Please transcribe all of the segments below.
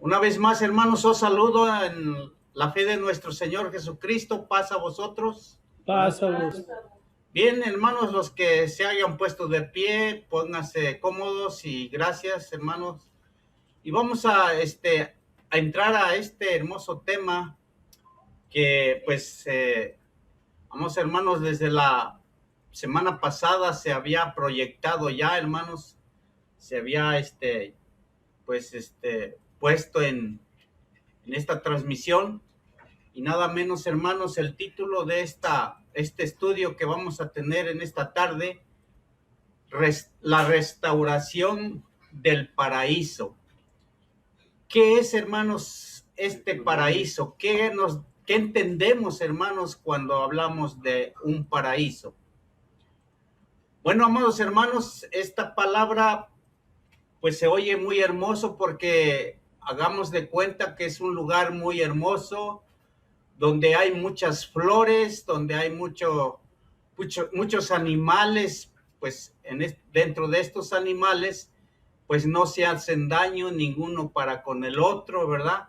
Una vez más, hermanos, os saludo en la fe de nuestro Señor Jesucristo. Paz a vosotros. Paz a vos. Bien, hermanos, los que se hayan puesto de pie, pónganse cómodos y gracias, hermanos. Y vamos a entrar a este hermoso tema que, pues, vamos, hermanos, desde la semana pasada se había proyectado ya, hermanos, se había, puesto en esta transmisión. Y nada menos, hermanos, el título de este estudio que vamos a tener en esta tarde, la restauración del paraíso. ¿Qué es, hermanos, este paraíso? ¿Qué entendemos, hermanos, cuando hablamos de un paraíso? Bueno, amados hermanos, esta palabra pues se oye muy hermoso porque hagamos de cuenta que es un lugar muy hermoso, donde hay muchas flores, donde hay muchos animales, pues dentro de estos animales, pues no se hacen daño ninguno para con el otro, ¿verdad?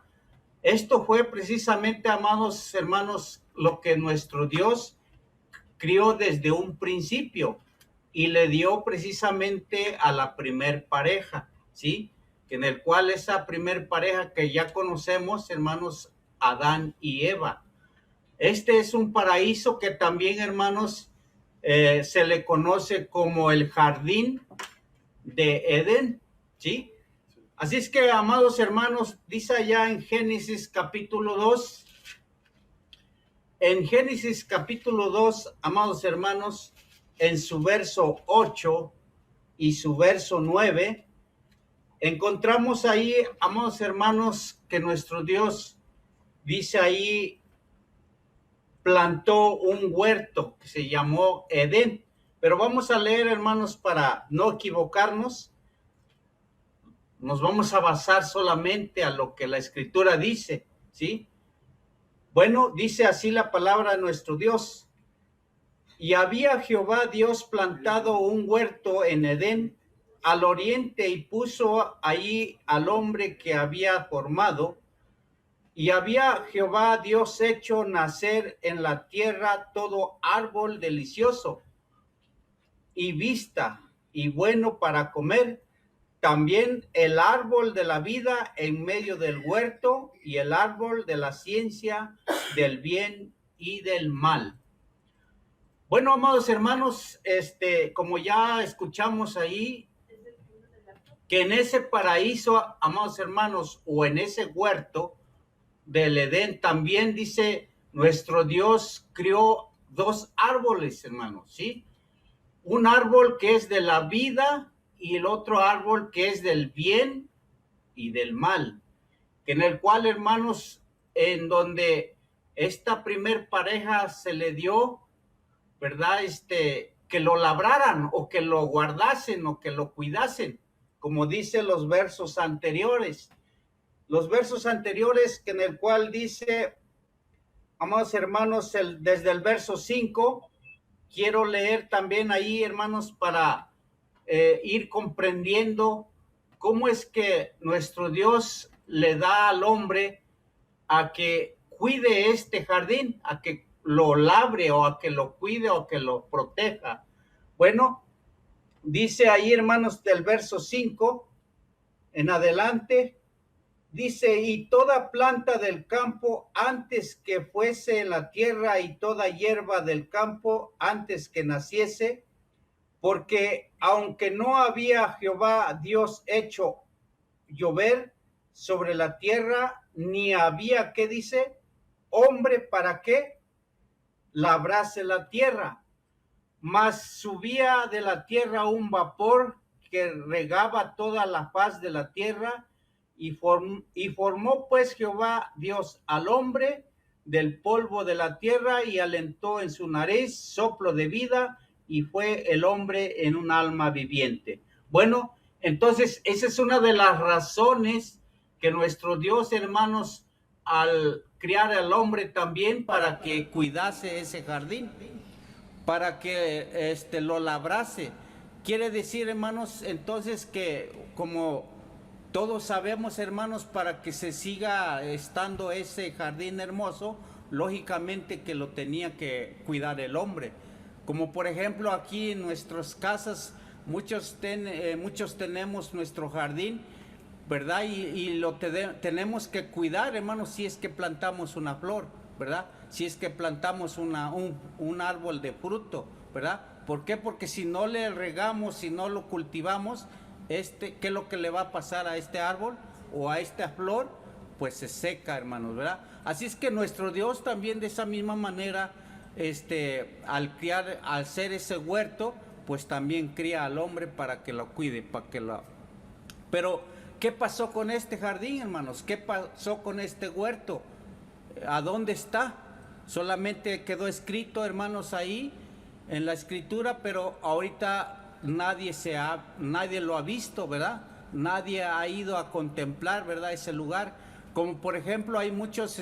Esto fue precisamente, amados hermanos, lo que nuestro Dios crió desde un principio y le dio precisamente a la primer pareja, ¿sí? En el cual esa primer pareja que ya conocemos, hermanos, Adán y Eva. Este es un paraíso que también, hermanos, se le conoce como el jardín de Edén, ¿sí? Así es que, amados hermanos, dice allá en Génesis capítulo 2, amados hermanos, en su verso 8 y su verso 9, encontramos ahí, amados hermanos, que nuestro Dios dice ahí, plantó un huerto que se llamó Edén. Pero vamos a leer, hermanos, para no equivocarnos. Nos vamos a basar solamente a lo que la Escritura dice, ¿sí? Bueno, dice así la palabra de nuestro Dios. Y había Jehová Dios plantado un huerto en Edén al oriente y puso ahí al hombre que había formado. Y había Jehová Dios hecho nacer en la tierra todo árbol delicioso y vista y bueno para comer, también el árbol de la vida en medio del huerto y el árbol de la ciencia del bien y del mal. Bueno, amados hermanos, como ya escuchamos ahí, que en ese paraíso, amados hermanos, o en ese huerto del Edén, también dice, nuestro Dios crió dos árboles, hermanos, ¿sí? Un árbol que es de la vida y el otro árbol que es del bien y del mal, en el cual, hermanos, en donde esta primer pareja se le dio, ¿verdad? Que lo labraran o que lo guardasen o que lo cuidasen, como dice los versos anteriores. Los versos anteriores en el cual dice, amados hermanos, desde el verso 5, quiero leer también ahí, hermanos, para ir comprendiendo cómo es que nuestro Dios le da al hombre a que cuide este jardín, a que lo labre o a que lo cuide o que lo proteja. Bueno, dice ahí, hermanos, del verso 5 en adelante, dice, y toda planta del campo antes que fuese en la tierra y toda hierba del campo antes que naciese, porque aunque no había Jehová Dios hecho llover sobre la tierra, ni había, ¿qué dice? Hombre para qué labrase la tierra, mas subía de la tierra un vapor que regaba toda la faz de la tierra, y formó pues Jehová Dios al hombre del polvo de la tierra y alentó en su nariz soplo de vida y fue el hombre en un alma viviente. Bueno, entonces esa es una de las razones que nuestro Dios, hermanos, al criar al hombre también para que cuidase ese jardín, para que lo labrase. Quiere decir, hermanos, entonces que como todos sabemos, hermanos, para que se siga estando ese jardín hermoso, lógicamente que lo tenía que cuidar el hombre. Como por ejemplo aquí en nuestras casas, muchos tenemos nuestro jardín, ¿verdad? Y lo tenemos que cuidar, hermanos, si es que plantamos una flor, ¿verdad? Si es que plantamos un árbol de fruto, ¿verdad? ¿Por qué? Porque si no le regamos, si no lo cultivamos, ¿qué es lo que le va a pasar a este árbol o a esta flor? Pues se seca, hermanos, ¿verdad? Así es que nuestro Dios también de esa misma manera, al ser ese huerto, pues también cría al hombre para que lo cuide, Pero, ¿qué pasó con este jardín, hermanos? ¿Qué pasó con este huerto? ¿A dónde está? Solamente quedó escrito, hermanos, ahí en la escritura, pero ahorita nadie lo ha visto, ¿verdad? Nadie ha ido a contemplar, ¿verdad?, ese lugar. Como por ejemplo hay muchos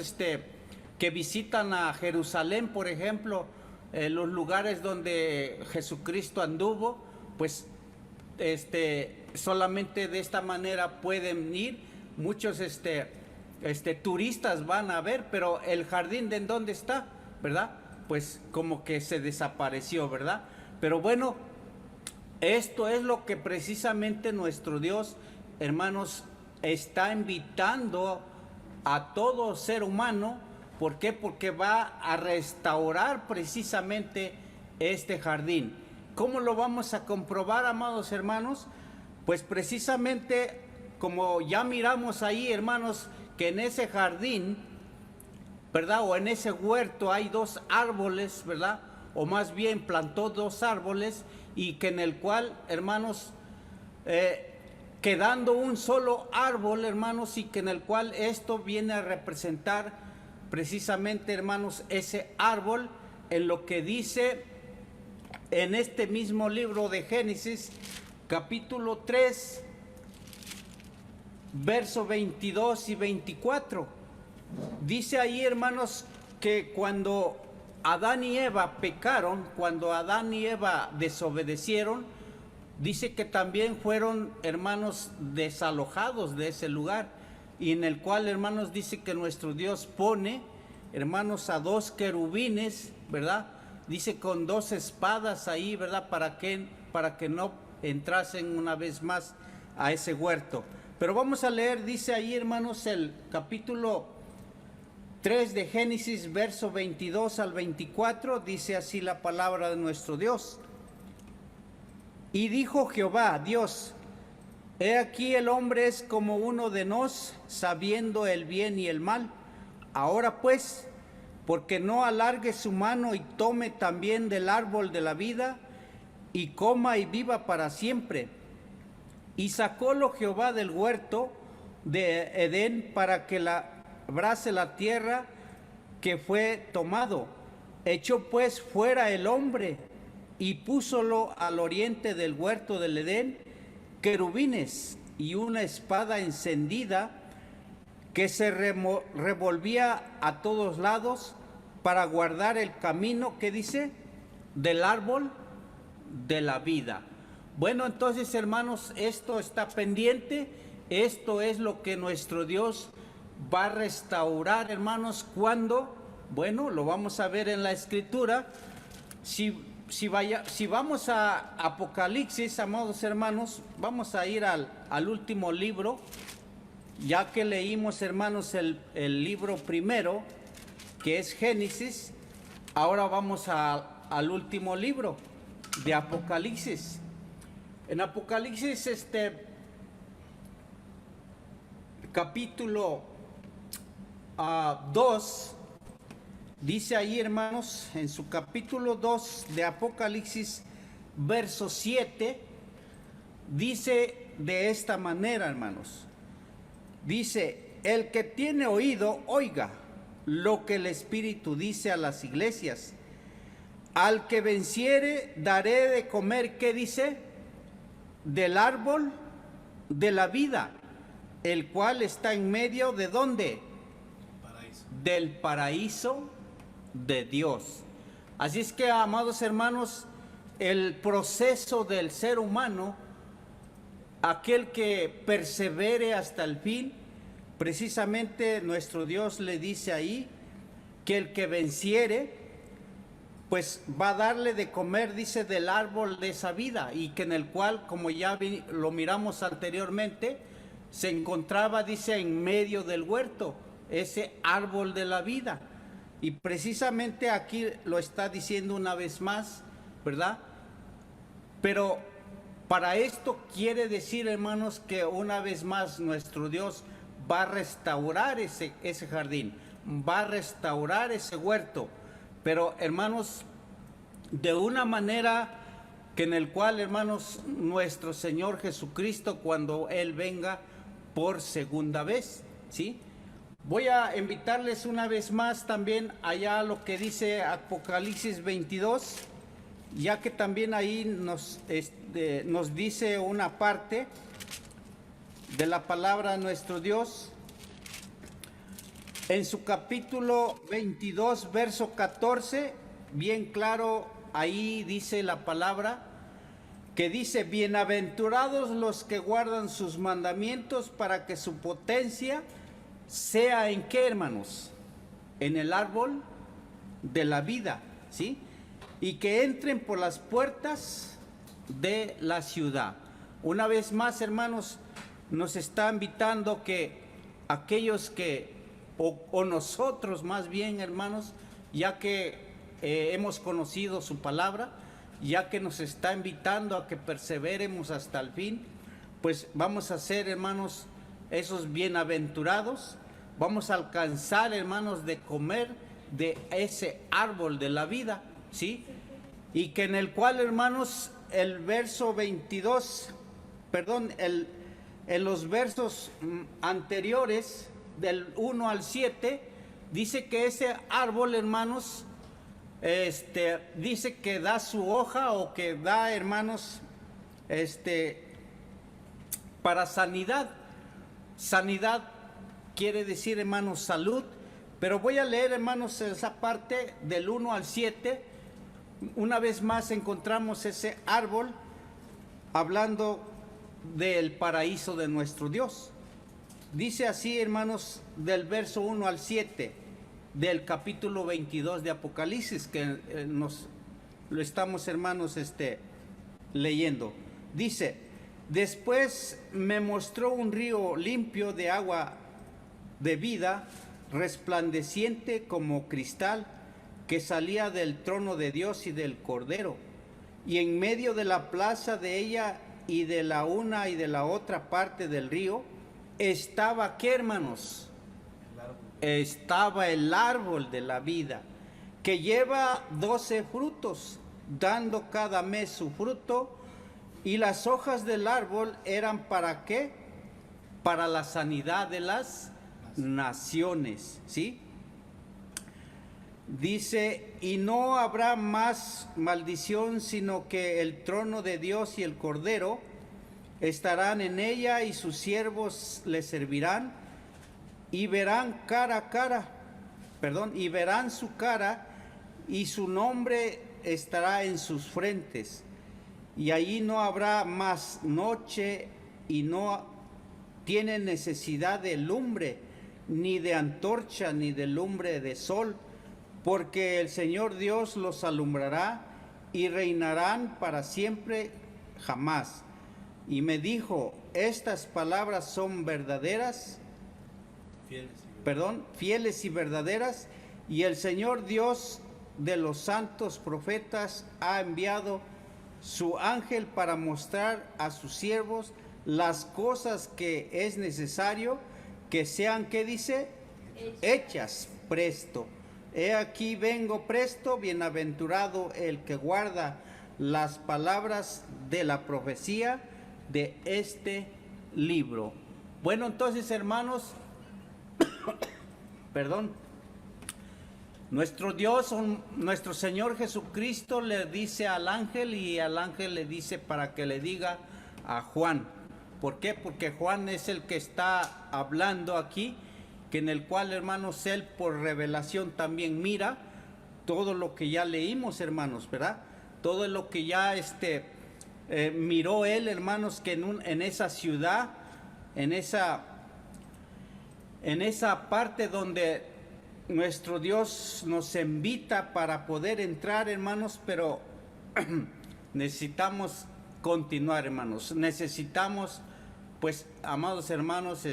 que visitan a Jerusalén, por ejemplo, los lugares donde Jesucristo anduvo, pues solamente de esta manera pueden ir. Muchos turistas van a ver, pero el jardín ¿de dónde está? ¿Verdad? Pues como que se desapareció, ¿verdad? Pero bueno, esto es lo que precisamente nuestro Dios, hermanos, está invitando a todo ser humano. ¿Por qué? Porque va a restaurar precisamente este jardín. ¿Cómo lo vamos a comprobar, amados hermanos? Pues precisamente como ya miramos ahí, hermanos, que en ese jardín, ¿verdad?, o en ese huerto hay 2 árboles, ¿verdad? O más bien plantó 2 árboles, y que en el cual, hermanos, quedando un solo árbol, hermanos, y que en el cual esto viene a representar precisamente, hermanos, ese árbol, en lo que dice en este mismo libro de Génesis, capítulo 3, verso 22 y 24. Dice ahí, hermanos, que cuando Adán y Eva pecaron, cuando Adán y Eva desobedecieron, dice que también fueron, hermanos, desalojados de ese lugar, y en el cual, hermanos, dice que nuestro Dios pone, hermanos, a 2 querubines, ¿verdad? Dice con 2 espadas ahí, ¿verdad? Para que no entrasen una vez más a ese huerto. Pero vamos a leer, dice ahí, hermanos, el capítulo 3 de Génesis, verso 22 al 24, dice así la palabra de nuestro Dios. Y dijo Jehová, Dios, he aquí el hombre es como uno de nos, sabiendo el bien y el mal. Ahora pues, porque no alargue su mano y tome también del árbol de la vida, y coma y viva para siempre. Y sacólo Jehová del huerto de Edén para que labrase la tierra que fue tomado. Echó pues fuera el hombre y púsolo al oriente del huerto del Edén querubines y una espada encendida que se revolvía a todos lados para guardar el camino, ¿qué dice? Del árbol de la vida. Bueno, entonces, hermanos, esto está pendiente. Esto es lo que nuestro Dios va a restaurar, hermanos. ¿Cuándo? Bueno, lo vamos a ver en la Escritura. Si vamos a Apocalipsis, amados hermanos, vamos a ir al último libro. Ya que leímos, hermanos, el libro primero, que es Génesis, ahora vamos al último libro de Apocalipsis. En Apocalipsis, capítulo 2, dice ahí, hermanos, en su capítulo 2 de Apocalipsis, verso 7, dice de esta manera, hermanos. Dice, el que tiene oído, oiga lo que el Espíritu dice a las iglesias. Al que venciere, daré de comer, ¿qué dice? Del árbol de la vida, el cual está en medio de ¿dónde? Paraíso. Del paraíso de Dios. Así es que, amados hermanos, el proceso del ser humano aquel que persevere hasta el fin. Precisamente nuestro Dios le dice ahí que el que venciere, pues va a darle de comer, dice, del árbol de esa vida, y que en el cual, como ya lo miramos anteriormente, se encontraba, dice, en medio del huerto, ese árbol de la vida. Y precisamente aquí lo está diciendo una vez más, ¿verdad? Pero para esto quiere decir, hermanos, que una vez más nuestro Dios va a restaurar ese jardín, va a restaurar ese huerto. Pero, hermanos, de una manera que en el cual, hermanos, nuestro Señor Jesucristo, cuando Él venga por segunda vez, ¿sí? Voy a invitarles una vez más también allá a lo que dice Apocalipsis 22, ya que también ahí nos dice una parte de la palabra de nuestro Dios. En su capítulo 22, verso 14, bien claro, ahí dice la palabra, que dice: bienaventurados los que guardan sus mandamientos, para que su potencia sea ¿en qué, hermanos? En el árbol de la vida, ¿sí? Y que entren por las puertas de la ciudad. Una vez más, hermanos, nos está invitando que aquellos que, o nosotros más bien, hermanos, ya que hemos conocido su palabra, ya que nos está invitando a que perseveremos hasta el fin, pues vamos a ser, hermanos, esos bienaventurados. Vamos a alcanzar, hermanos, de comer de ese árbol de la vida, ¿sí? Y que en el cual, hermanos, el verso 22, perdón, en los versos anteriores, del 1 al 7, dice que ese árbol, hermanos, dice que da su hoja, o que da, hermanos, para sanidad. Sanidad quiere decir, hermanos, salud. Pero voy a leer, hermanos, esa parte del 1 al 7. Una vez más encontramos ese árbol hablando del paraíso de nuestro Dios. Dice así, hermanos, del verso 1 al 7 del capítulo 22 de Apocalipsis, que lo estamos, hermanos, leyendo. Dice: después me mostró un río limpio de agua de vida, resplandeciente como cristal, que salía del trono de Dios y del Cordero, y en medio de la plaza de ella, y de la una y de la otra parte del río, estaba, ¿qué, hermanos? Estaba el árbol de la vida, que lleva 12 frutos, dando cada mes su fruto, y las hojas del árbol eran ¿para qué? Para la sanidad de las naciones, ¿sí? Dice: y no habrá más maldición, sino que el trono de Dios y el Cordero estarán en ella, y sus siervos le servirán, y verán y verán su cara, y su nombre estará en sus frentes. Y allí no habrá más noche, y no tienen necesidad de lumbre, ni de antorcha, ni de lumbre de sol, porque el Señor Dios los alumbrará, y reinarán para siempre jamás. Y me dijo: estas palabras son verdaderas, fieles y verdaderas, y el Señor Dios de los santos profetas ha enviado su ángel para mostrar a sus siervos las cosas que es necesario que sean, ¿qué dice? Hechas presto. He aquí vengo presto, bienaventurado el que guarda las palabras de la profecía de este libro. Bueno, entonces, hermanos, perdón, nuestro Dios, nuestro Señor Jesucristo le dice al ángel, y al ángel le dice para que le diga a Juan. ¿Por qué? Porque Juan es el que está hablando aquí, que en el cual, hermanos, él por revelación también mira todo lo que ya leímos, hermanos, ¿verdad? Todo lo que ya miró él, hermanos, que en esa ciudad, en esa parte donde nuestro Dios nos invita para poder entrar, hermanos, pero necesitamos continuar, hermanos. Necesitamos, pues, amados hermanos,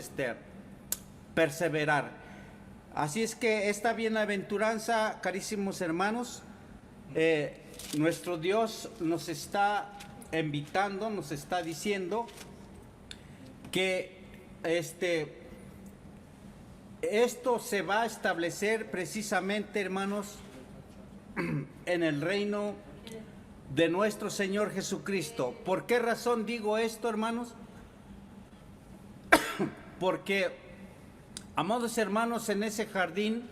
perseverar. Así es que esta bienaventuranza, carísimos hermanos, nuestro Dios nos está invitando, nos está diciendo que esto se va a establecer precisamente, hermanos, en el reino de nuestro Señor Jesucristo. ¿Por qué razón digo esto, hermanos? Porque, amados hermanos, en ese jardín,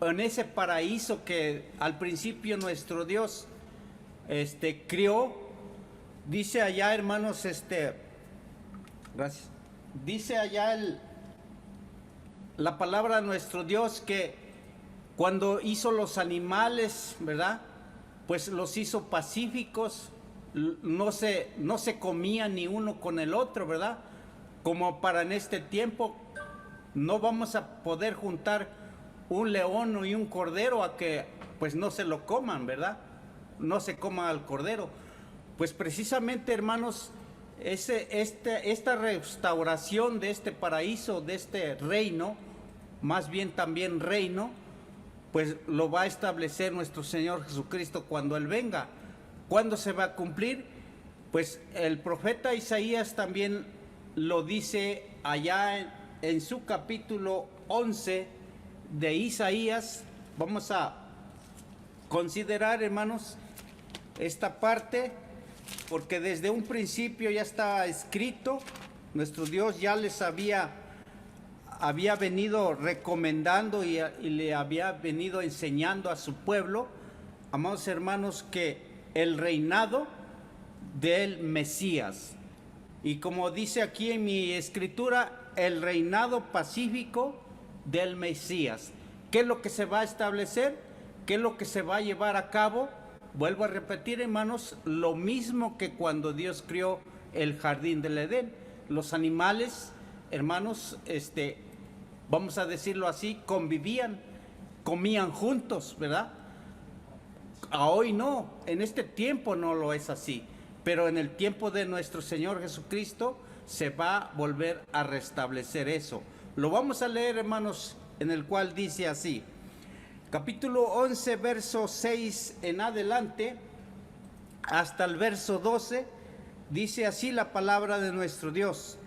en ese paraíso que al principio nuestro Dios crió, dice allá, hermanos, gracias, dice allá la palabra de nuestro Dios que cuando hizo los animales, ¿verdad? Pues los hizo pacíficos, no se comían ni uno con el otro, ¿verdad? Como para en este tiempo no vamos a poder juntar un león y un cordero a que pues no se lo coman, ¿verdad? No se coma al cordero. Pues precisamente, hermanos, esta restauración de este paraíso, de este reino, más bien también reino, pues lo va a establecer nuestro Señor Jesucristo cuando Él venga. ¿Cuándo se va a cumplir? Pues el profeta Isaías también lo dice allá en su capítulo 11 de Isaías. Vamos a considerar, hermanos, esta parte, porque desde un principio ya está escrito, nuestro Dios ya les había venido recomendando y le había venido enseñando a su pueblo, amados hermanos, que el reinado del Mesías, y como dice aquí en mi escritura, el reinado pacífico del Mesías. ¿Qué es lo que se va a establecer? ¿Qué es lo que se va a llevar a cabo? Vuelvo a repetir, hermanos, lo mismo que cuando Dios crió el jardín del Edén. Los animales, hermanos, vamos a decirlo así, convivían, comían juntos, ¿verdad? A hoy no, en este tiempo no lo es así, pero en el tiempo de nuestro Señor Jesucristo se va a volver a restablecer eso. Lo vamos a leer, hermanos, en el cual dice así, capítulo 11, verso 6 en adelante, hasta el verso 12, dice así la palabra de nuestro Dios.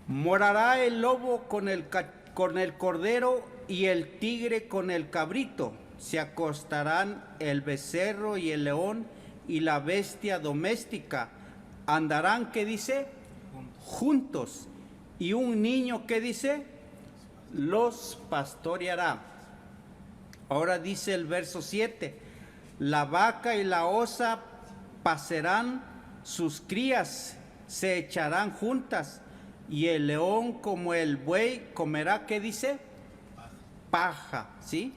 Morará el lobo con el cordero y el tigre con el cabrito. Se acostarán el becerro y el león y la bestia doméstica. Andarán, ¿qué dice? Juntos. Y un niño, ¿qué dice? Los pastoreará. Ahora dice el verso 7. La vaca y la osa pacerán sus crías, se echarán juntas. Y el león como el buey comerá, ¿qué dice? Paja, ¿sí?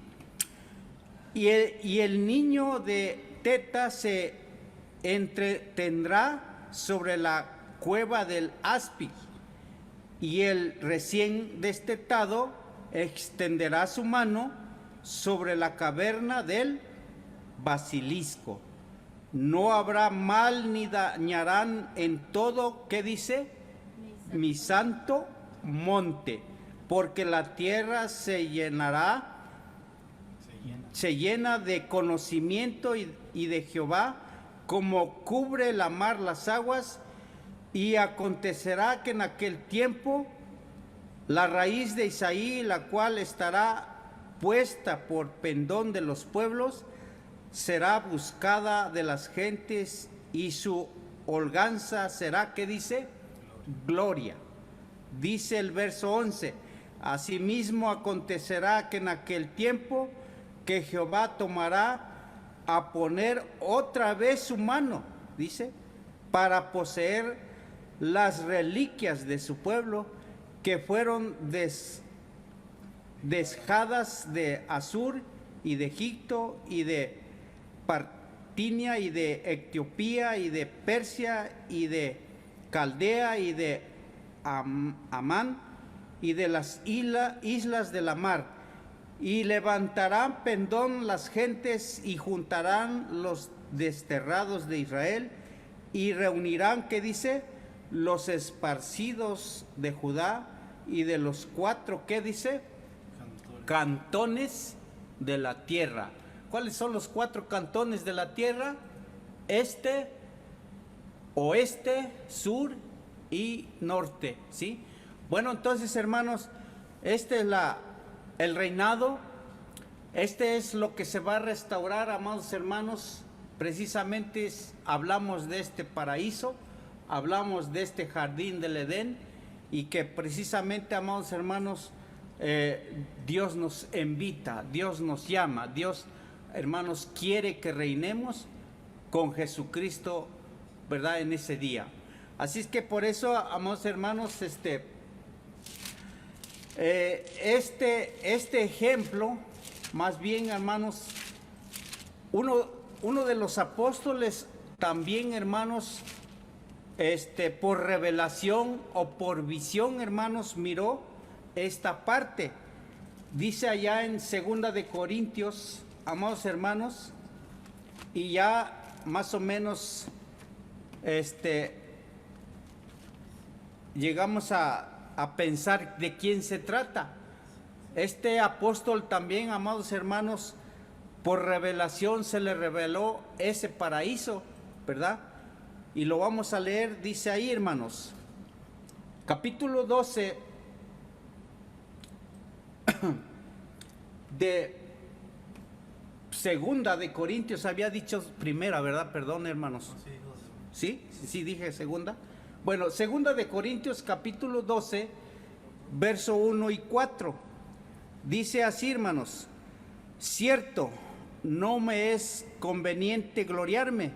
Y el niño de teta se entretendrá sobre la cueva del áspid, y el recién destetado extenderá su mano sobre la caverna del basilisco. No habrá mal ni dañarán en todo, ¿qué dice? Mi santo monte, porque la tierra se llena de conocimiento y de Jehová, como cubre la mar las aguas. Y acontecerá que en aquel tiempo la raíz de Isaí, la cual estará puesta por pendón de los pueblos, será buscada de las gentes, y su holganza será, ¿qué dice? Gloria. Dice el verso 11, asimismo acontecerá que en aquel tiempo que Jehová tomará a poner otra vez su mano, dice, para poseer las reliquias de su pueblo que fueron desjadas de Asur y de Egipto y de Bitinia y de Etiopía y de Persia y de Caldea y de Amán y de las islas de la mar. Y levantarán pendón las gentes y juntarán los desterrados de Israel y reunirán, ¿qué dice? Los esparcidos de Judá y de los 4, ¿qué dice? Cantones de la tierra. ¿Cuáles son los 4 cantones de la tierra? Este, oeste, sur y norte, ¿sí? Bueno, entonces, hermanos, este es el reinado, este es lo que se va a restaurar, amados hermanos. Precisamente hablamos de este paraíso, hablamos de este jardín del Edén, y que precisamente, amados hermanos, Dios nos invita, Dios nos llama, Dios, hermanos, quiere que reinemos con Jesucristo, ¿verdad?, en ese día. Así es que por eso, amados hermanos, este ejemplo, más bien, hermanos, uno de los apóstoles también, hermanos, por revelación o por visión, hermanos, miró esta parte. Dice allá en 2 de Corintios, amados hermanos, y ya más o menos llegamos a pensar de quién se trata. Este apóstol también, amados hermanos, por revelación se le reveló ese paraíso, ¿verdad? Y lo vamos a leer, dice ahí, hermanos, capítulo 12 de 2 de Corintios. Había dicho primera, ¿verdad? Perdón, hermanos. ¿Sí? Sí, dije segunda. Bueno, 2 de Corintios, capítulo 12, verso 1 y 4. Dice así, hermanos: cierto, no me es conveniente gloriarme,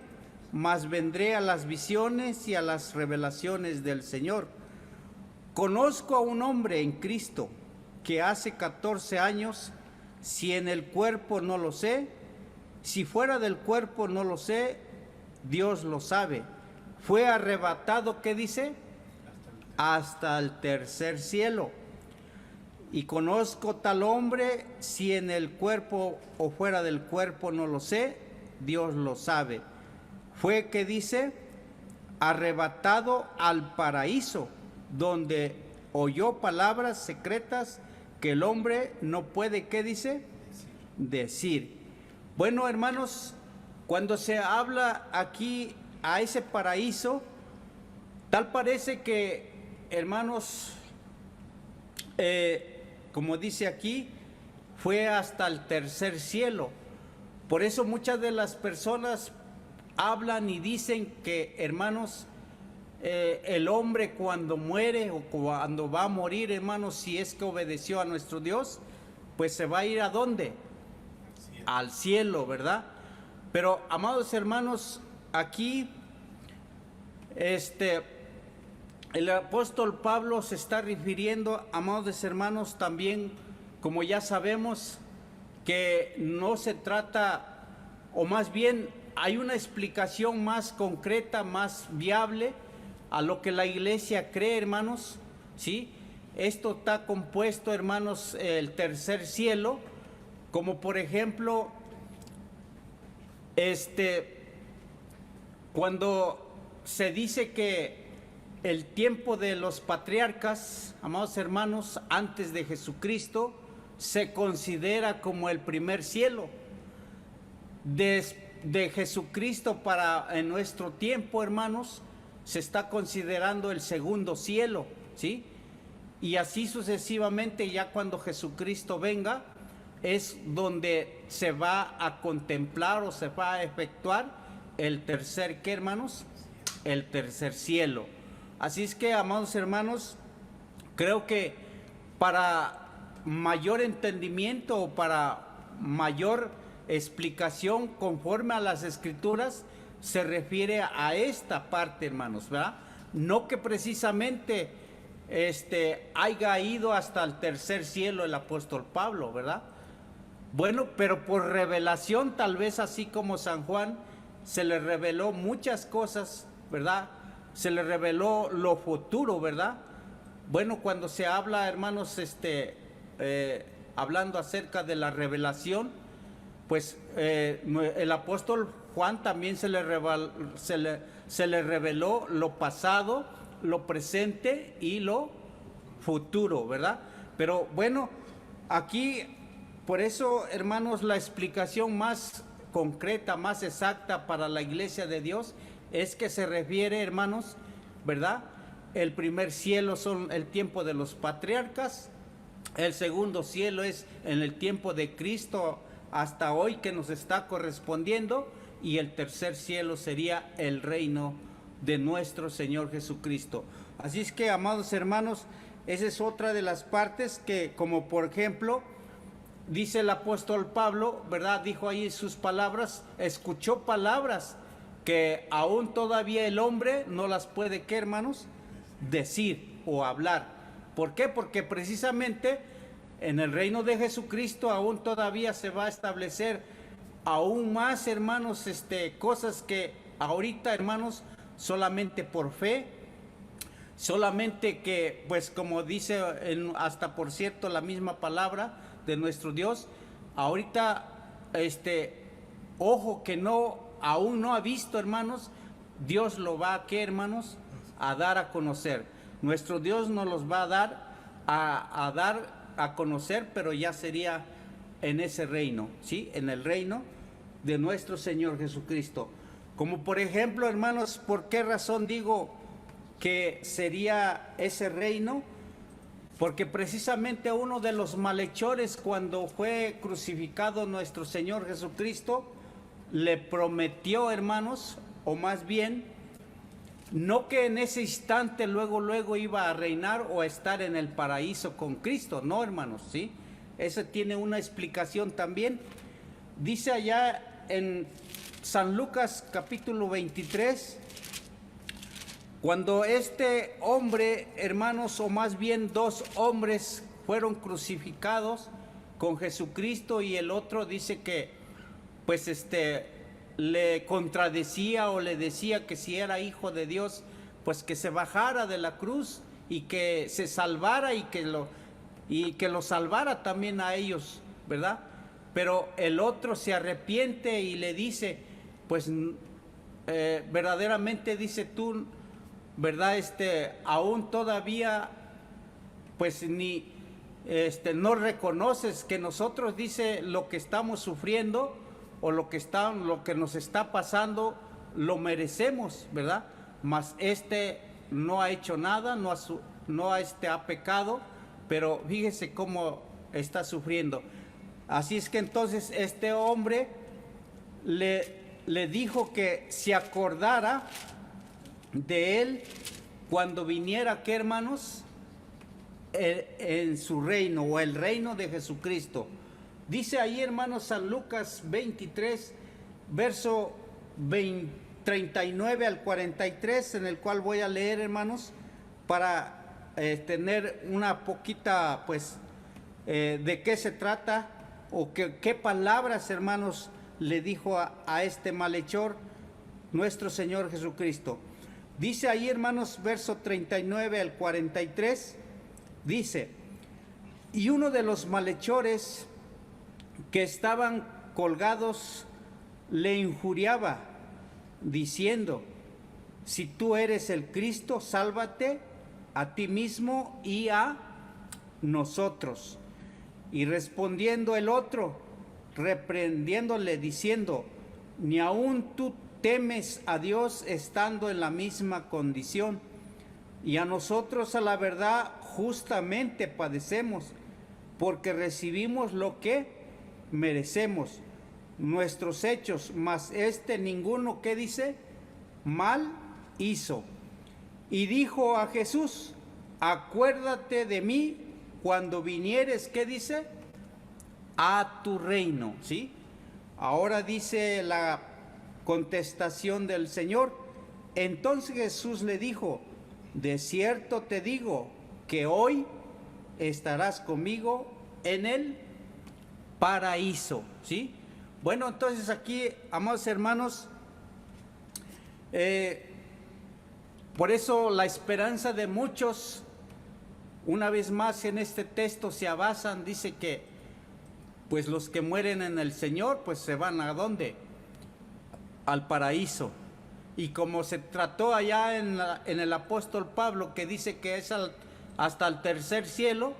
mas vendré a las visiones y a las revelaciones del Señor. Conozco a un hombre en Cristo que hace 14 años, si en el cuerpo no lo sé, si fuera del cuerpo no lo sé, Dios lo sabe, fue arrebatado, ¿qué dice? Hasta el tercer cielo. Y conozco tal hombre, si en el cuerpo o fuera del cuerpo no lo sé, Dios lo sabe. Fue, ¿qué dice? Arrebatado al paraíso, donde oyó palabras secretas que el hombre no puede, ¿qué dice? Decir. Bueno, hermanos, cuando se habla aquí a ese paraíso, tal parece que, hermanos, como dice aquí, fue hasta el tercer cielo. Por eso muchas de las personas hablan y dicen que, hermanos, el hombre cuando muere o cuando va a morir, hermanos, si es que obedeció a nuestro Dios, pues se va a ir ¿a dónde? Al cielo, ¿verdad? Pero, amados hermanos, aquí el apóstol Pablo se está refiriendo, amados hermanos, también, como ya sabemos, que no se trata, o más bien hay una explicación más concreta, más viable a lo que la iglesia cree, hermanos, ¿sí? Esto está compuesto, hermanos, el tercer cielo, como por ejemplo, cuando se dice que el tiempo de los patriarcas, amados hermanos, antes de Jesucristo, se considera como el primer cielo. De Jesucristo en nuestro tiempo, hermanos, se está considerando el segundo cielo, ¿sí? Y así sucesivamente, ya cuando Jesucristo venga, es donde se va a contemplar o se va a efectuar el tercer, ¿qué, hermanos? El tercer cielo. Así es que, amados hermanos, creo que para mayor entendimiento o para mayor explicación conforme a las Escrituras, se refiere a esta parte, hermanos, ¿verdad? No que precisamente haya ido hasta el tercer cielo el apóstol Pablo, ¿verdad? Bueno, pero por revelación, tal vez así como San Juan, se le reveló muchas cosas, ¿verdad? Se le reveló lo futuro, ¿verdad? Bueno, cuando se habla, hermanos, hablando acerca de la revelación, pues el apóstol Juan también se le reveló lo pasado, lo presente y lo futuro, ¿verdad? Pero bueno, aquí, por eso, hermanos, la explicación más concreta, más exacta para la iglesia de Dios es que se refiere, hermanos, ¿verdad? El primer cielo son el tiempo de los patriarcas, el segundo cielo es en el tiempo de Cristo hasta hoy que nos está correspondiendo, y el tercer cielo sería el reino de nuestro Señor Jesucristo. Así es que, amados hermanos, esa es otra de las partes que, como por ejemplo, dice el apóstol Pablo, ¿verdad? Dijo ahí sus palabras, escuchó palabras que aún todavía el hombre no las puede, ¿qué, hermanos? Decir o hablar. ¿Por qué? Porque precisamente en el reino de Jesucristo aún todavía se va a establecer aún más, hermanos, cosas que ahorita, hermanos, solamente por fe, solamente que, pues como dice hasta por cierto la misma palabra de nuestro Dios, ahorita, ojo que no, aún no ha visto, hermanos, Dios lo va a, ¿qué, hermanos? A dar a conocer. Nuestro Dios nos los va a dar a conocer, pero ya sería en ese reino, ¿sí? En el reino de nuestro Señor Jesucristo. Como por ejemplo, hermanos, ¿por qué razón digo que sería ese reino? Porque precisamente uno de los malhechores, cuando fue crucificado nuestro Señor Jesucristo, le prometió, hermanos, o más bien, no que en ese instante luego iba a reinar o a estar en el paraíso con Cristo, no, hermanos, ¿sí? Eso tiene una explicación también. Dice allá en San Lucas capítulo 23, cuando este hombre, hermanos, o más bien dos hombres fueron crucificados con Jesucristo, y el otro dice que, pues le contradecía o le decía que si era hijo de Dios, pues que se bajara de la cruz y que se salvara y que lo salvara también a ellos, ¿verdad? Pero el otro se arrepiente y le dice, pues verdaderamente dice tú, ¿verdad? Aún todavía, pues ni no reconoces que nosotros, dice, lo que estamos sufriendo o lo que nos está pasando lo merecemos, ¿verdad? Mas no ha hecho nada, ha pecado, pero fíjese cómo está sufriendo. Así es que entonces este hombre le dijo que se acordara de él cuando viniera, ¿qué, hermanos? En su reino, o el reino de Jesucristo. Dice ahí, hermanos, San Lucas 23, verso 39 al 43, en el cual voy a leer, hermanos, para tener una poquita, pues, de qué se trata, o qué palabras, hermanos, le dijo a este malhechor nuestro Señor Jesucristo. Dice ahí, hermanos, verso 39 al 43, dice: y uno de los malhechores que estaban colgados le injuriaba, diciendo: si tú eres el Cristo, sálvate a ti mismo y a nosotros. Y respondiendo el otro, reprendiéndole, diciendo: ni aun tú temes a Dios estando en la misma condición. Y a nosotros, a la verdad, justamente padecemos, porque recibimos lo que merecemos, nuestros hechos, mas ninguno, ¿qué dice? Mal hizo. Y dijo a Jesús: acuérdate de mí cuando vinieres, ¿qué dice? A tu reino, ¿sí? Ahora dice la contestación del Señor: entonces Jesús le dijo: de cierto te digo que hoy estarás conmigo en el paraíso, ¿sí? Bueno, entonces aquí, amados hermanos, Por eso la esperanza de muchos, una vez más en este texto se basan, dice que pues los que mueren en el Señor pues se van ¿a dónde? Al paraíso. Y como se trató allá en el apóstol Pablo, que dice que es hasta el tercer cielo,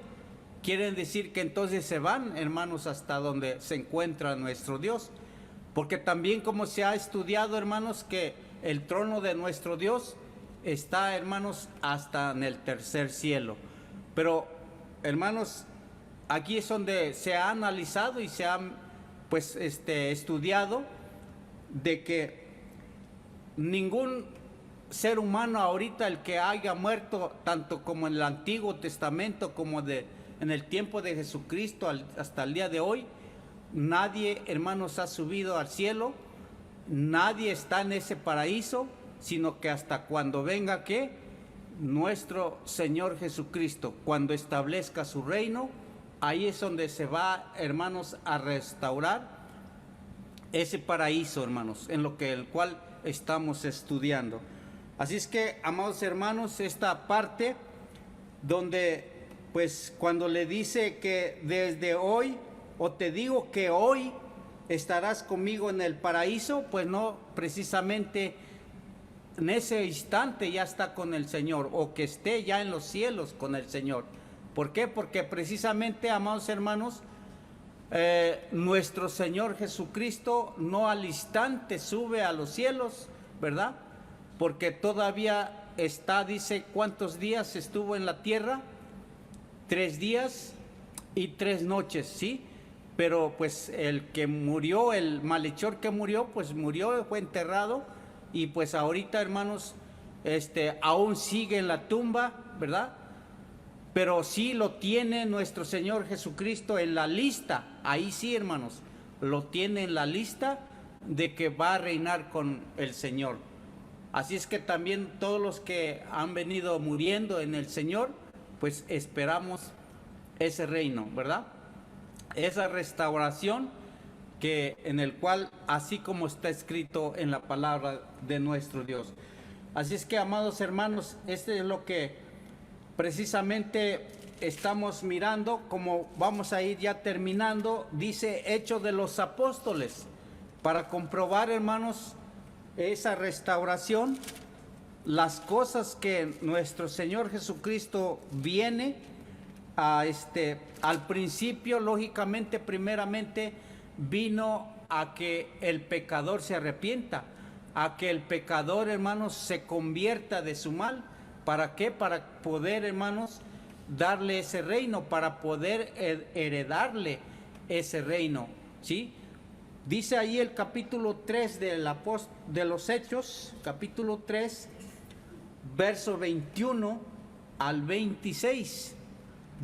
quieren decir que entonces se van, hermanos, hasta donde se encuentra nuestro Dios. Porque también como se ha estudiado, hermanos, que el trono de nuestro Dios está, hermanos, hasta en el tercer cielo. Pero, hermanos, aquí es donde se ha analizado y se ha, pues, estudiado de que ningún ser humano ahorita, el que haya muerto, tanto como en el Antiguo Testamento como en el tiempo de Jesucristo hasta el día de hoy, nadie, hermanos, ha subido al cielo, nadie está en ese paraíso, sino que hasta cuando venga, ¿qué? Nuestro Señor Jesucristo, cuando establezca su reino, ahí es donde se va, hermanos, a restaurar ese paraíso, hermanos, en lo que el cual estamos estudiando. Así es que, amados hermanos, esta parte donde, pues, cuando le dice que desde hoy, o te digo que hoy estarás conmigo en el paraíso, pues no precisamente en ese instante ya está con el Señor, o que esté ya en los cielos con el Señor. ¿Por qué? Porque precisamente, amados hermanos, nuestro Señor Jesucristo no al instante sube a los cielos, ¿verdad? Porque todavía está, dice, ¿cuántos días estuvo en la tierra? 3 días y 3 noches, ¿sí? Pero pues el que murió, el malhechor que murió, pues murió, fue enterrado, y pues ahorita, hermanos, aún sigue en la tumba, ¿verdad? Pero sí lo tiene nuestro Señor Jesucristo en la lista, ahí sí, hermanos, lo tiene en la lista de que va a reinar con el Señor. Así es que también todos los que han venido muriendo en el Señor, pues esperamos ese reino, ¿verdad? Esa restauración en el cual, así como está escrito en la palabra de nuestro Dios. Así es que, amados hermanos, es lo que precisamente estamos mirando. Como vamos a ir ya terminando, dice Hechos de los Apóstoles, para comprobar, hermanos, esa restauración, las cosas que nuestro Señor Jesucristo viene a al principio, lógicamente, primeramente, vino a que el pecador se arrepienta, a que el pecador, hermanos, se convierta de su mal. ¿Para qué? Para poder, hermanos, darle ese reino, para poder heredarle ese reino, ¿sí? Dice ahí el capítulo 3 de los Hechos, capítulo 3, verso 21 al 26.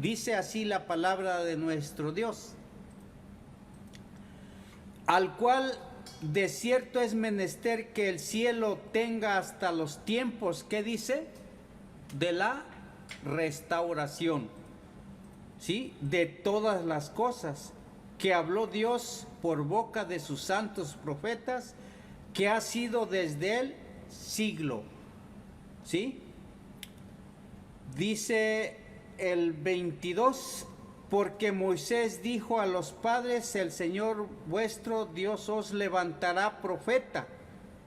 Dice así la palabra de nuestro Dios: al cual de cierto es menester que el cielo tenga hasta los tiempos, ¿qué dice? De la restauración, ¿sí? De todas las cosas que habló Dios por boca de sus santos profetas, que ha sido desde el siglo, ¿sí? Dice el 22, porque Moisés dijo a los padres: el Señor vuestro Dios os levantará profeta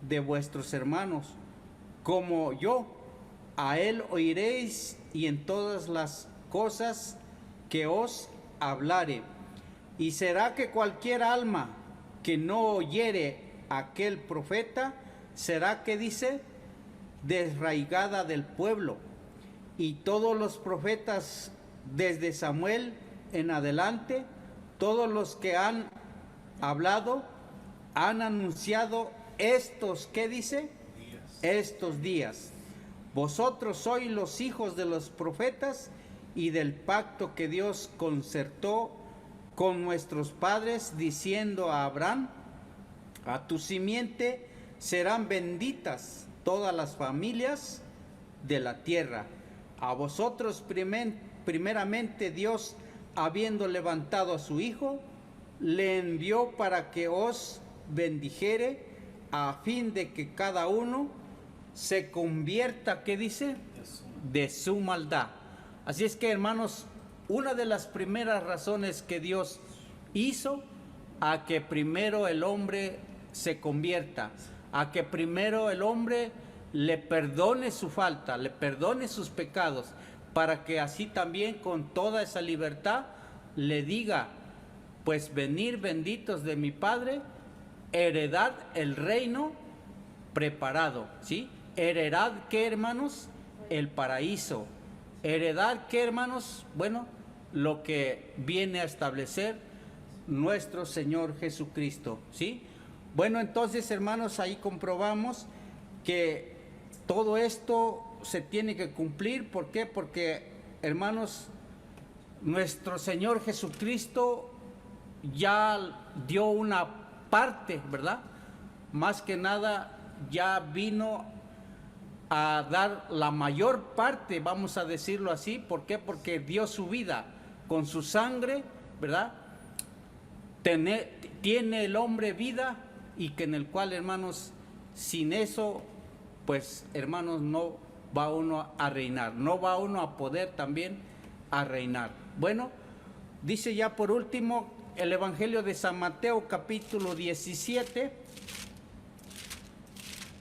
de vuestros hermanos, como yo. A él oiréis, y en todas las cosas que os hablare. Y será que cualquier alma que no oyere a aquel profeta, será, que dice, desraigada del pueblo. Y todos los profetas, desde Samuel en adelante, todos los que han hablado, han anunciado estos, ¿qué dice? Estos días. Vosotros sois los hijos de los profetas y del pacto que Dios concertó con nuestros padres, diciendo a Abraham: a tu simiente serán benditas todas las familias de la tierra. A vosotros primeramente Dios, habiendo levantado a su Hijo, le envió para que os bendijere, a fin de que cada uno se convierta, ¿qué dice? De su maldad. Así es que, hermanos, una de las primeras razones que Dios hizo a que primero el hombre se convierta, a que primero el hombre le perdone su falta, le perdone sus pecados, para que así también con toda esa libertad le diga, pues venid benditos de mi Padre, heredad el reino preparado, ¿sí? Heredad, ¿qué, hermanos? El paraíso. Heredad, ¿qué, hermanos? Bueno, lo que viene a establecer nuestro Señor Jesucristo, ¿sí? Bueno, entonces, hermanos, ahí comprobamos que todo esto se tiene que cumplir. ¿Por qué? Porque, hermanos, nuestro Señor Jesucristo ya dio una parte, ¿verdad? Más que nada ya vino a dar la mayor parte, vamos a decirlo así. ¿Por qué? Porque dio su vida con su sangre, ¿verdad? Tiene el hombre vida, y que en el cual, hermanos, sin eso, pues, hermanos, no va uno a reinar, no va uno a poder también a reinar. Bueno, dice ya por último el Evangelio de San Mateo, capítulo 17.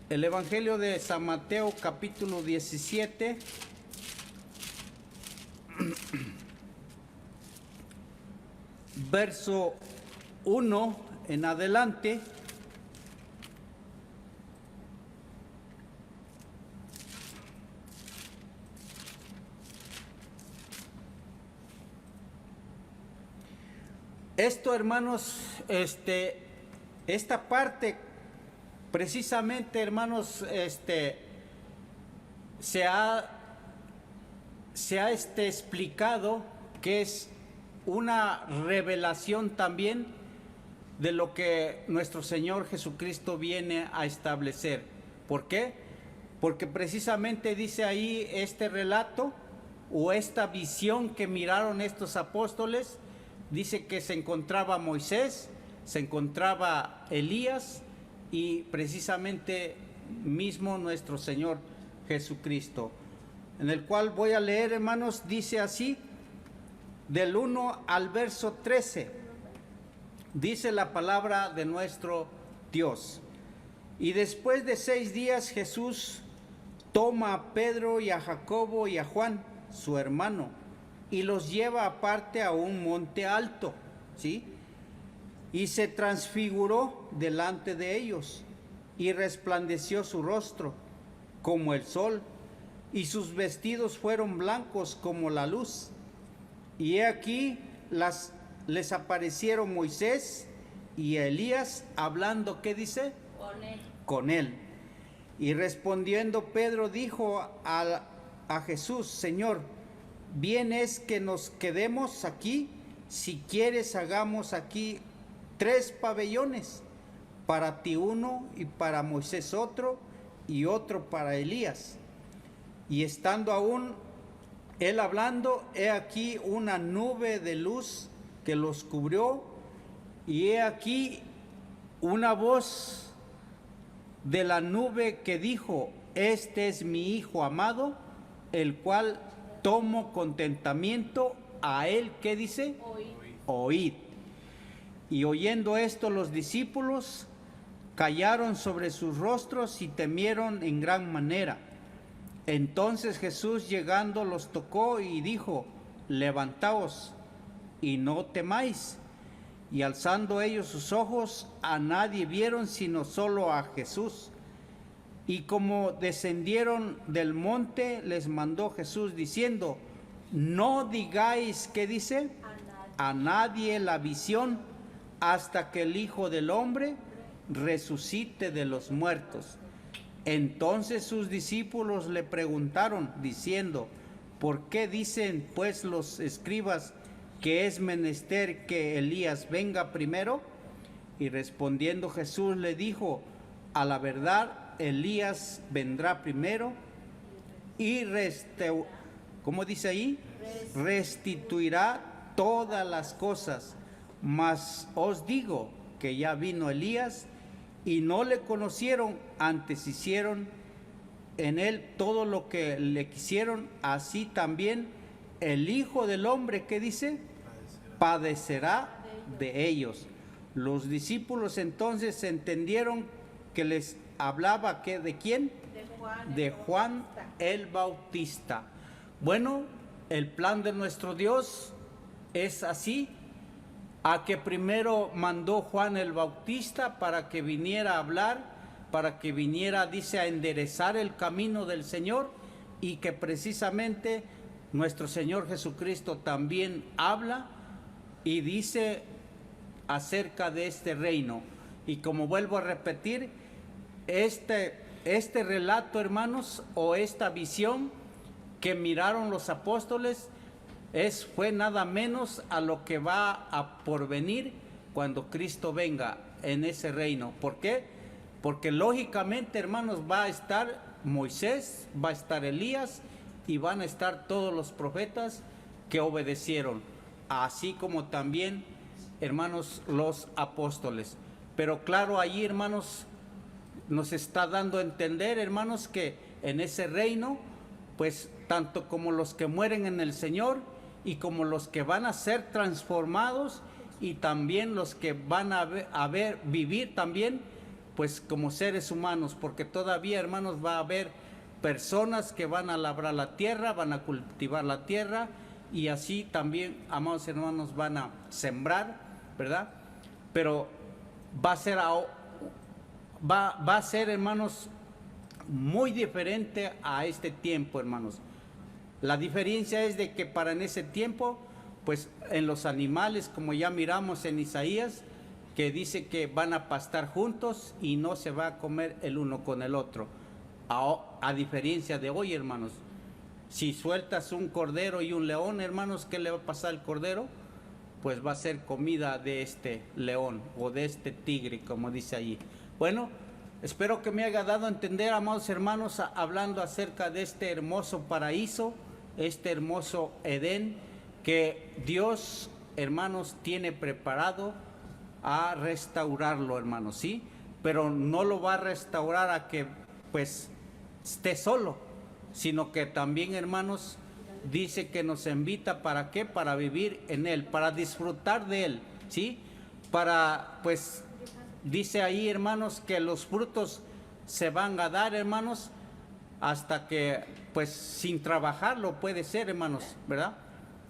El Evangelio de San Mateo, capítulo 17. Verso 1 en adelante. Esto, hermanos, esta parte precisamente, hermanos, se ha explicado que es una revelación también de lo que nuestro Señor Jesucristo viene a establecer. ¿Por qué? Porque precisamente dice ahí este relato o esta visión que miraron estos apóstoles. Dice que se encontraba Moisés, se encontraba Elías y precisamente mismo nuestro Señor Jesucristo. En el cual voy a leer, hermanos, dice así, del 1 al verso 13. Dice la palabra de nuestro Dios. Y después de 6 días Jesús toma a Pedro y a Jacobo y a Juan, su hermano, y los lleva aparte a un monte alto, ¿sí? Y se transfiguró delante de ellos, y resplandeció su rostro como el sol, y sus vestidos fueron blancos como la luz. Y he aquí les aparecieron Moisés y Elías hablando, ¿qué dice? Con él. Y respondiendo Pedro dijo a Jesús, Señor, bien es que nos quedemos aquí, si quieres hagamos aquí 3 pabellones, para ti uno, y para Moisés otro, y otro para Elías. Y estando aún él hablando, he aquí una nube de luz que los cubrió, y he aquí una voz de la nube que dijo, este es mi Hijo amado, el cual tomo contentamiento, a él, ¿qué dice? Oíd. Y oyendo esto los discípulos callaron sobre sus rostros y temieron en gran manera. Entonces Jesús llegando los tocó y dijo, levantaos y no temáis. Y alzando ellos sus ojos, a nadie vieron sino solo a Jesús. Y como descendieron del monte, les mandó Jesús diciendo, no digáis, ¿qué dice? A nadie la visión, hasta que el Hijo del Hombre resucite de los muertos. Entonces sus discípulos le preguntaron, diciendo, ¿por qué dicen pues los escribas que es menester que Elías venga primero? Y respondiendo Jesús le dijo, a la verdad, Elías vendrá primero y ¿cómo dice ahí? Restituirá todas las cosas. Mas os digo que ya vino Elías y no le conocieron, antes hicieron en él todo lo que le quisieron, así también el Hijo del Hombre, ¿qué dice? Padecerá de ellos. Los discípulos entonces entendieron que les hablaba ¿qué? ¿De quién? De Juan el Bautista. Bueno, el plan de nuestro Dios es así, a que primero mandó Juan el Bautista para que viniera a hablar, para que viniera, dice, a enderezar el camino del Señor, y que precisamente nuestro Señor Jesucristo también habla y dice acerca de este reino. Y como vuelvo a repetir, este relato, hermanos, o esta visión que miraron los apóstoles fue nada menos a lo que va a porvenir cuando Cristo venga en ese reino. ¿Por qué? Porque lógicamente, hermanos, va a estar Moisés, va a estar Elías y van a estar todos los profetas que obedecieron, así como también, hermanos, los apóstoles. Pero claro, allí, hermanos, nos está dando a entender, hermanos, que en ese reino, pues tanto como los que mueren en el Señor y como los que van a ser transformados y también los que van a vivir también, pues como seres humanos, porque todavía, hermanos, va a haber personas que van a labrar la tierra, van a cultivar la tierra, y así también, amados hermanos, van a sembrar, ¿verdad? Pero va a ser, hermanos, muy diferente a este tiempo, hermanos. La diferencia es de que para en ese tiempo, pues en los animales, como ya miramos en Isaías, que dice que van a pastar juntos y no se va a comer el uno con el otro. A diferencia de hoy, hermanos, si sueltas un cordero y un león, hermanos, ¿qué le va a pasar al cordero? Pues va a ser comida de este león o de este tigre, como dice allí. Bueno, espero que me haya dado a entender, amados hermanos, hablando acerca de este hermoso paraíso, este hermoso Edén, que Dios, hermanos, tiene preparado a restaurarlo, hermanos, ¿sí? Pero no lo va a restaurar a que, pues, esté solo, sino que también, hermanos, dice que nos invita, ¿para qué? Para vivir en Él, para disfrutar de Él, ¿sí? Para, pues, dice ahí, hermanos, que los frutos se van a dar, hermanos, hasta que, pues, sin trabajarlo puede ser, hermanos, ¿verdad?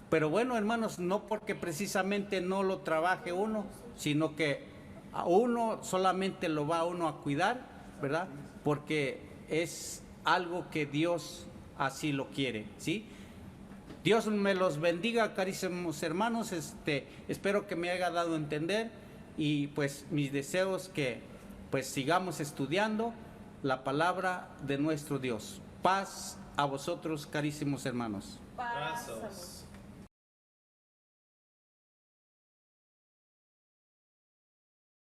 Pero bueno, hermanos, no porque precisamente no lo trabaje uno, sino que a uno solamente lo va a uno a cuidar, ¿verdad? Porque es algo que Dios así lo quiere, ¿sí? Dios me los bendiga, carísimos hermanos. Espero que me haya dado a entender, y pues mis deseos que pues sigamos estudiando la palabra de nuestro Dios. Paz a vosotros, carísimos hermanos. Paz a vosotros.